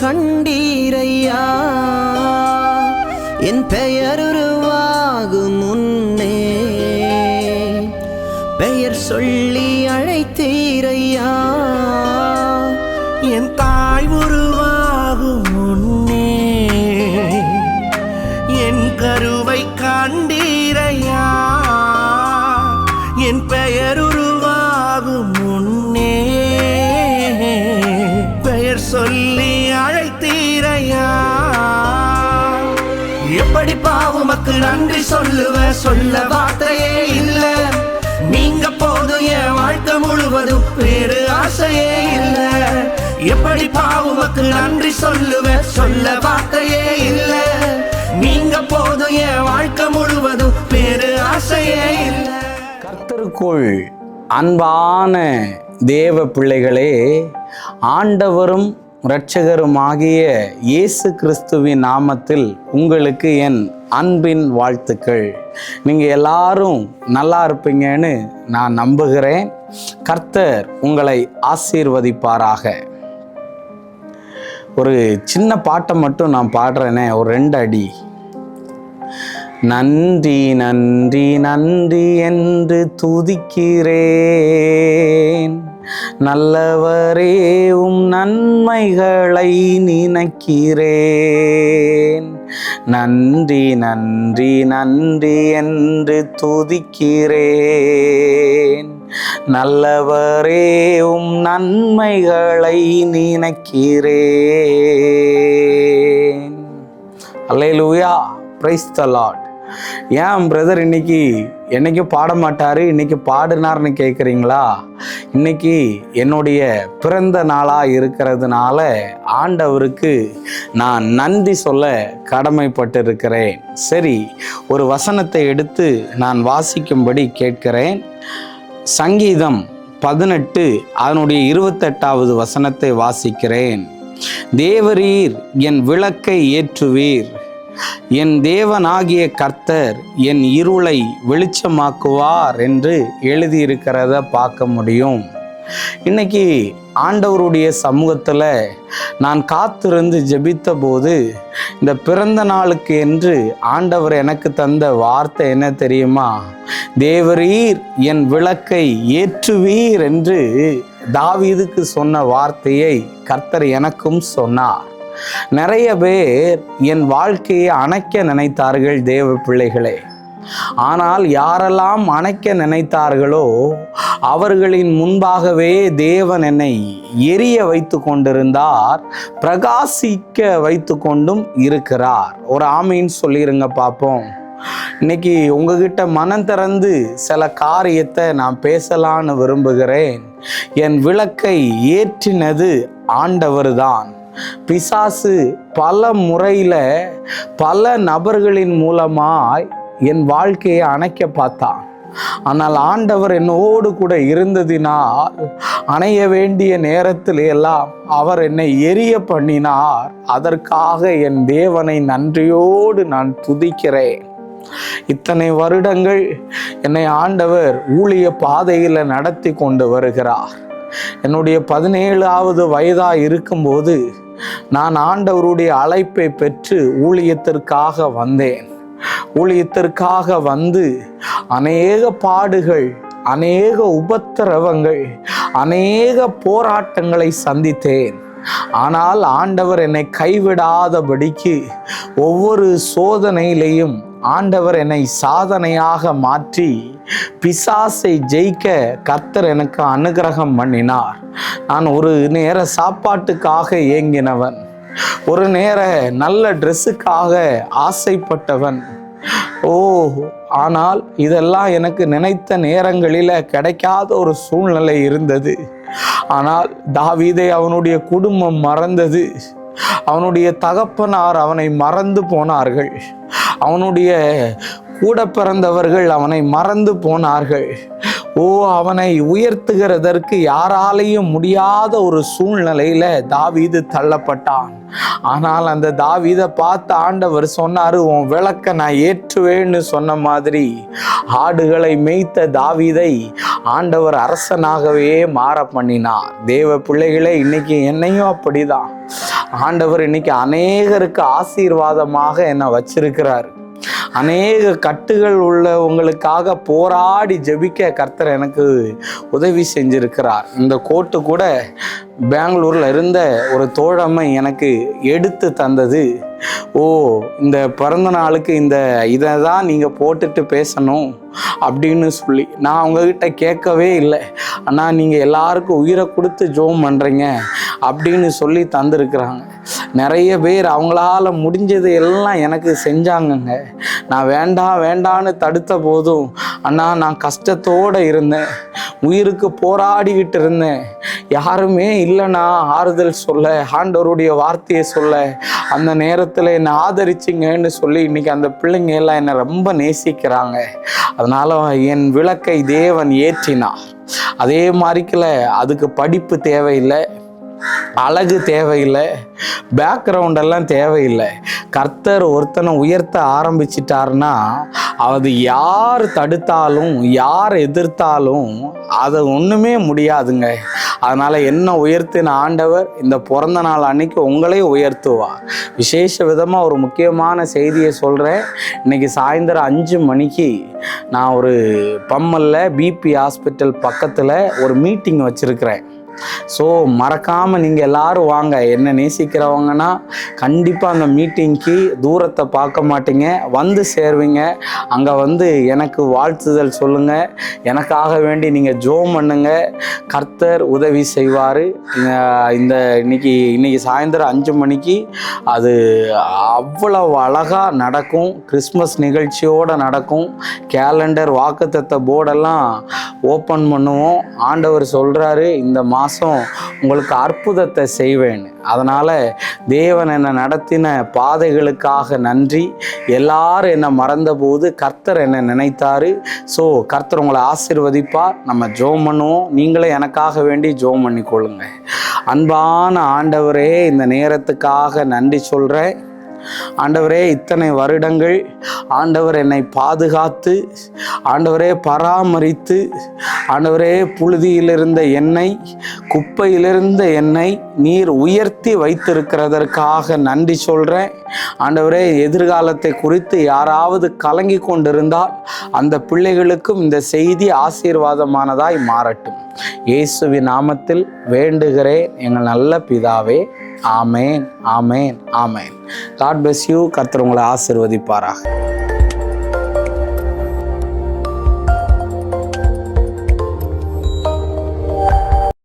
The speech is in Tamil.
கண்டீரையா, என் பெயர் உருவாகும் முன்னே பெயர் சொல்லி அழைத்தீரையா, என் தாய் உருவாகும் முன்னே என் கருவை கண்டீரையா, என் பெயர் உருவாகும் முன்னே பெயர் சொல்லி அழைத்தீரையா. எப்படி உமக்கு நன்றி சொல்ல வார்த்தையே இல்ல, நீங்க போதும் என் வாழ்க்கை முழுவதும் வேறு ஆசையே இல்ல. எப்படி உமக்கு நன்றி சொல்ல வார்த்தையே இல்ல, நீங்க போதும் என் வாழ்க்கை முழுவதும் வேறு ஆசையே இல்ல. கர்த்தருக்குள் அன்பான தேவ பிள்ளைகளே, ஆண்டவரும் இரட்சகருமாகிய இயேசு கிறிஸ்துவின் நாமத்தில் உங்களுக்கு என் அன்பின் வாழ்த்துக்கள். நீங்கள் எல்லாரும் நல்லா இருப்பீங்கன்னு நான் நம்புகிறேன். கர்த்தர் உங்களை ஆசீர்வதிப்பாராக. ஒரு சின்ன பாட்டை மட்டும் நான் பாடுறேனே, ஒரு 2 அடி. நன்றி நன்றி நன்றி என்று துதிக்கிறேன், நல்லவரே நன்மைகளை நினைக்கிறேன். நன்றி நன்றி நன்றி என்று துதிக்கிறேன், நல்லவரே நன்மைகளை நினைக்கிறேன். அல்லேலூயா, பிரைஸ் தி லார்ட். ஏன் பிரதர் என்னைக்கு பாட மாட்டாரு, இன்னைக்கு பாடினார்னு கேட்குறீங்களா? இன்னைக்கு என்னுடைய பிறந்த நாளாக இருக்கிறதுனால ஆண்டவருக்கு நான் நன்றி சொல்ல கடமைப்பட்டு இருக்கிறேன். சரி, ஒரு வசனத்தை எடுத்து நான் வாசிக்கும்படி கேட்கிறேன். சங்கீதம் 18 அதனுடைய 28வது வசனத்தை வாசிக்கிறேன். தேவரீர் என் விளக்கை ஏற்றுவீர், என் தேவனாகிய கர்த்தர் என் இருளை வெளிச்சமாக்குவார் என்று எழுதியிருக்கிறத பார்க்க முடியும். இன்னைக்கு ஆண்டவருடைய சமூகத்தில் நான் காத்திருந்து ஜெபித்த போது, இந்த பிறந்த நாளுக்கு என்று ஆண்டவர் எனக்கு தந்த வார்த்தை என்ன தெரியுமா? தேவரீர் என் விளக்கை ஏற்றுவீர் என்று தாவீதுக்கு சொன்ன வார்த்தையை கர்த்தர் எனக்கும் சொன்னார். நிறைய பேர் என் வாழ்க்கையை அணைக்க நினைத்தார்கள் தேவ பிள்ளைகளே. ஆனால் யாரெல்லாம் அணைக்க நினைத்தார்களோ அவர்களின் முன்பாகவே தேவன் என்னை எரிய வைத்து கொண்டிருந்தார், பிரகாசிக்க வைத்து கொண்டும் இருக்கிறார். ஒரு ஆமீன் சொல்லிருங்க பார்ப்போம். இன்னைக்கு உங்ககிட்ட மனம் திறந்து சில காரியத்தை நான் பேசலான்னு விரும்புகிறேன். என் விளக்கை ஏற்றினது ஆண்டவர் தான். பிசாசு பல முறையில் பல நபர்களின் மூலமாய் என் வாழ்க்கையை அணைக்க பார்த்தான். ஆனால் ஆண்டவர் என்னோடு கூட இருந்ததினால் அணைய வேண்டிய நேரத்தில் எல்லாம் அவர் என்னை எரிய பண்ணினார். அதற்காக என் தேவனை நன்றியோடு நான் துதிக்கிறேன். இத்தனை வருடங்கள் என்னை ஆண்டவர் ஊழிய பாதையில் நடத்தி கொண்டு வருகிறார். என்னுடைய 17வது வயதாக இருக்கும்போது நான் ஆண்டவருடைய அழைப்பை பெற்று ஊழியத்திற்காக வந்தேன். ஊழியத்திற்காக வந்து அநேக பாடுகள், அநேக உபத்திரவங்கள், அநேக போராட்டங்களை சந்தித்தேன். ஆனால் ஆண்டவர் என்னை கைவிடாதபடிக்கு ஒவ்வொரு சோதனையிலையும் ஆண்டவர் என்னை சாதனையாக மாற்றி பிசாசை ஜெயிக்க கர்த்தர் எனக்கு அனுகிரகம் பண்ணினார். நான் ஒரு நேர சாப்பாட்டுக்காக ஏங்கினவன், ஒரு நேர நல்ல ட்ரெஸ்ஸுக்காக ஆசைப்பட்டவன். ஆனால் இதெல்லாம் எனக்கு நினைத்த நேரங்களில் கிடைக்காத ஒரு சூழ்நிலை இருந்தது. ஆனால் தாவீதை அவனுடைய குடும்பம் மறந்தது, அவனுடைய தகப்பனார் அவனை மறந்து போனார்கள், அவனுடைய கூட பிறந்தவர்கள் அவனை மறந்து போனார்கள். அவனை உயர்த்துகிறதற்கு யாராலையும் முடியாத ஒரு சூழ்நிலையில தாவீது தள்ளப்பட்டான். ஆனால் அந்த தாவீதை பார்த்து ஆண்டவர் சொன்னாரு, உன் விளக்க நான் ஏற்றுவேன்னு சொன்ன மாதிரி ஆடுகளை மேய்த்த தாவீதை ஆண்டவர் அரசனாகவே மாற பண்ணினார். தேவ பிள்ளைகளே, இன்னைக்கு என்னையும் அப்படிதான் ஆண்டவர் இன்னைக்கு அநேகருக்கு ஆசீர்வாதமாக என்னை வச்சிருக்கிறார். அநேக கட்டுகள் உள்ளவங்களுக்காக போராடி ஜெபிக்க கர்த்தர் எனக்கு உதவி செஞ்சிருக்கிறார். இந்த கோட்டு கூட பெங்களூர்ல இருந்த ஒரு தோழமை எனக்கு எடுத்து தந்தது. இந்த பிறந்த நாளுக்கு இதை தான் நீங்கள் போட்டுட்டு பேசணும் அப்படின்னு சொல்லி நான் அவங்கக்கிட்ட கேட்கவே இல்லை. ஆனால் நீங்கள் எல்லாருக்கும் உயிரை கொடுத்து ஜோம் பண்ணுறீங்க அப்படின்னு சொல்லி தந்துருக்குறாங்க. நிறைய பேர் அவங்களால முடிஞ்சது எல்லாம் எனக்கு செஞ்சாங்கங்க. நான் வேண்டான்னு தடுத்த போதும் அண்ணா நான் கஷ்டத்தோடு இருந்தேன், உயிருக்கு போராடிக்கிட்டு இருந்தேன், யாருமே இல்லைண்ணா ஆறுதல் சொல்ல, ஆண்டவருடைய வார்த்தையை சொல்ல. அந்த நேரத்தில் என்னை ஆதரிச்சிங்கன்னு சொல்லி இன்னைக்கு அந்த பிள்ளைங்க எல்லாம் என்னை ரொம்ப நேசிக்கிறாங்க. அதனால என் விளக்கை தேவன் ஏற்றினார். அதே மாதிரிக்கல அதுக்கு படிப்பு தேவையில்லை, அழகு தேவையில்லை, பேக்ரவுண்டெல்லாம் தேவையில்லை. கர்த்தர் ஒருத்தனை உயர்த்த ஆரம்பிச்சிட்டாருன்னா அது யார் தடுத்தாலும் யார் எதிர்த்தாலும் அதை ஒன்றுமே முடியாதுங்க. அதனால் என்ன உயர்த்தின ஆண்டவர் இந்த பிறந்த நாள் அன்னைக்கு உங்களையும் உயர்த்துவார். விசேஷ விதமாக ஒரு முக்கியமான செய்தியை சொல்கிறேன். இன்றைக்கி சாயந்தரம் 5 மணிக்கு நான் ஒரு பம்மல்ல பிபி ஹாஸ்பிட்டல் பக்கத்தில் ஒரு மீட்டிங் வச்சுருக்கிறேன். ஸோ மறக்காமல் நீங்கள் எல்லோரும் வாங்க. என்ன நேசிக்கிறவங்கன்னா கண்டிப்பாக அந்த மீட்டிங்க்கு தூரத்தை பார்க்க மாட்டீங்க, வந்து சேருவீங்க. அங்கே வந்து எனக்கு வாழ்த்துதல் சொல்லுங்கள், எனக்காக வேண்டி நீங்கள் ஜோம் பண்ணுங்க, கர்த்தர் உதவி செய்வார். இன்னைக்கு சாயந்தரம் 5 மணிக்கு அது அவ்வளவு அழகாக நடக்கும். கிறிஸ்மஸ் நிகழ்ச்சியோடு நடக்கும். கேலண்டர் வாக்குத்தத்த போர்டெல்லாம் ஓப்பன் பண்ணுவோம். ஆண்டவர் சொல்கிறாரு, இந்த மாதம் உங்களுக்கு அற்புதத்தை செய்வேன். அதனால் தேவன் என்னை நடத்தின பாதைகளுக்காக நன்றி. எல்லாரும் என்னை மறந்தபோது கர்த்தர் என்னை நினைத்தாரு. ஸோ கர்த்தர் உங்களை ஆசீர்வதிப்பார். நம்ம ஜோம் பண்ணுவோம். நீங்களே எனக்காக வேண்டி ஜோம் பண்ணிக்கொள்ளுங்க. அன்பான ஆண்டவரே, இந்த நேரத்துக்காக நன்றி சொல்கிறேன். ஆண்டவரே, இத்தனை வருடங்கள் ஆண்டவர் என்னை பாதுகாத்து, ஆண்டவரே பராமரித்து, ஆண்டவரே புழுதியிலிருந்த என்னை, குப்பையிலிருந்த என்னை நீர் உயர்த்தி வைத்திருக்கிறதற்காக நன்றி சொல்கிறேன். ஆண்டவரே, எதிர்காலத்தை குறித்து யாராவது கலங்கி கொண்டிருந்தால் அந்த பிள்ளைகளுக்கும் இந்த செய்தி ஆசீர்வாதமானதாய் மாறட்டும். இயேசுவின் நாமத்தில் வேண்டுகிறேன் எங்கள் நல்ல பிதாவே. ஆமேன், ஆமேன், ஆமேன். God bless you. கர்த்தர் உங்களை ஆசீர்வதிப்பாராக.